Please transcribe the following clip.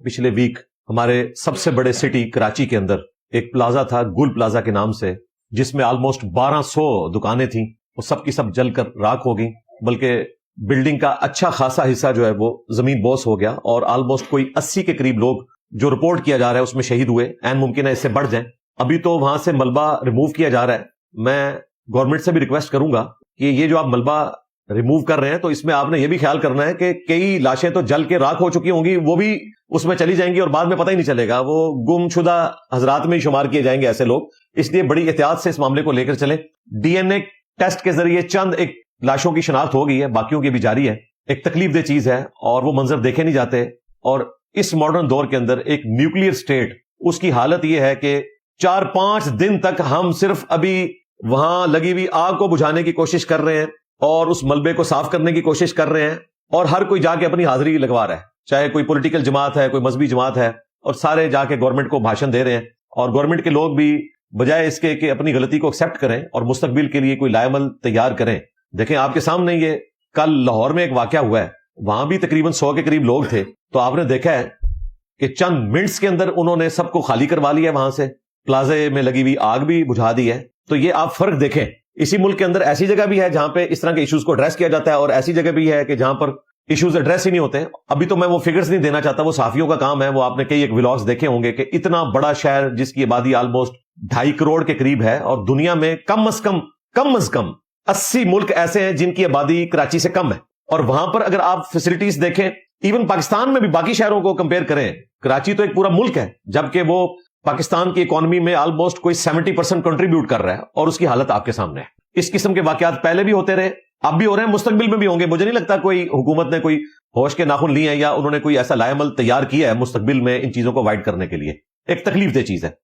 पिछले वीक हमारे सबसे बड़े सिटी कराची के अंदर एक प्लाजा था गुल प्लाजा के नाम से, जिसमें ऑलमोस्ट 1200 दुकानें थी, वो सब की सब जलकर राख हो गई, बल्कि बिल्डिंग का अच्छा खासा हिस्सा जो है वो जमीन बोस हो गया और ऑलमोस्ट कोई 80 के करीब लोग जो रिपोर्ट किया जा रहा है उसमें शहीद हुए। एन मुमकिन है इससे बढ़ जाए। अभी तो वहां से मलबा रिमूव किया जा रहा है। मैं गवर्नमेंट से भी रिक्वेस्ट करूंगा कि ये जो आप मलबा रिमूव कर रहे हैं तो इसमें आपने ये भी ख्याल करना है कि कई लाशें तो जल के राख हो चुकी होंगी, वो भी उसमें चली जाएंगी और बाद में पता ही नहीं चलेगा, वो गुमशुदा हजरात में ही शुमार किए जाएंगे ऐसे लोग। इसलिए बड़ी एहतियात से इस मामले को लेकर चले। डीएनए टेस्ट के जरिए चंद एक लाशों की शनाख्त हो गई है, बाकियों की भी जारी है। एक तकलीफ चीज है और वो मंजर देखे नहीं जाते। और इस मॉडर्न दौर के अंदर एक न्यूक्लियर स्टेट, उसकी हालत यह है कि 4-5 दिन तक हम सिर्फ अभी वहां लगी हुई आग को बुझाने की कोशिश कर रहे हैं और उस मलबे को साफ करने की कोशिश कर रहे हैं, और हर कोई जाके अपनी हाजिरी लगवा रहा है, चाहे कोई पॉलिटिकल जमात है, कोई मजहबी जमात है, और सारे जाके गवर्नमेंट को भाषण दे रहे हैं। और गवर्नमेंट के लोग भी बजाय इसके कि अपनी गलती को एक्सेप्ट करें और मुस्तकबिल के लिए कोई लाएमल तैयार करें। देखें आपके सामने ये कल लाहौर में एक वाकया हुआ है, वहां भी तकरीबन 100 के करीब लोग थे, तो आपने देखा है कि चंद मिनट्स के अंदर उन्होंने सबको खाली करवा लिया, वहां से प्लाजे में लगी हुई आग भी बुझा दी है। तो ये आप फर्क देखें। इसी मुल्क के अंदर ऐसी जगह भी है जहां पे इस तरह के इश्यूज को एड्रेस किया जाता है और ऐसी जगह भी है कि जहां पर इश्यूज एड्रेस ही नहीं होते। अभी तो मैं वो फिगर्स नहीं देना चाहता, वो साफियों का काम है, वो आपने कई एक व्लॉग्स देखे होंगे कि इतना बड़ा शहर जिसकी आबादी ऑलमोस्ट 2.5 करोड़ के करीब है, और दुनिया में कम अज कम 80 मुल्क ऐसे हैं जिनकी आबादी कराची से कम है। और वहां पर अगर आप फैसिलिटीज देखें, इवन पाकिस्तान में भी बाकी शहरों को कंपेयर करें, कराची तो एक पूरा मुल्क है, जबकि वो पाकिस्तान की इकोनॉमी में ऑलमोस्ट कोई 70% कंट्रीब्यूट कर रहा है, और उसकी हालत आपके सामने है। इस किस्म के वाकयात पहले भी होते रहे, अब भी हो रहे हैं, मुस्तकबिल में भी होंगे। मुझे नहीं लगता कोई हुकूमत ने कोई होश के नाखून लिए हैं या उन्होंने कोई ऐसा लाएमल तैयार किया है मुस्तकबिल में इन चीजों को अवॉइड करने के लिए। एक तकलीफ दे चीज है।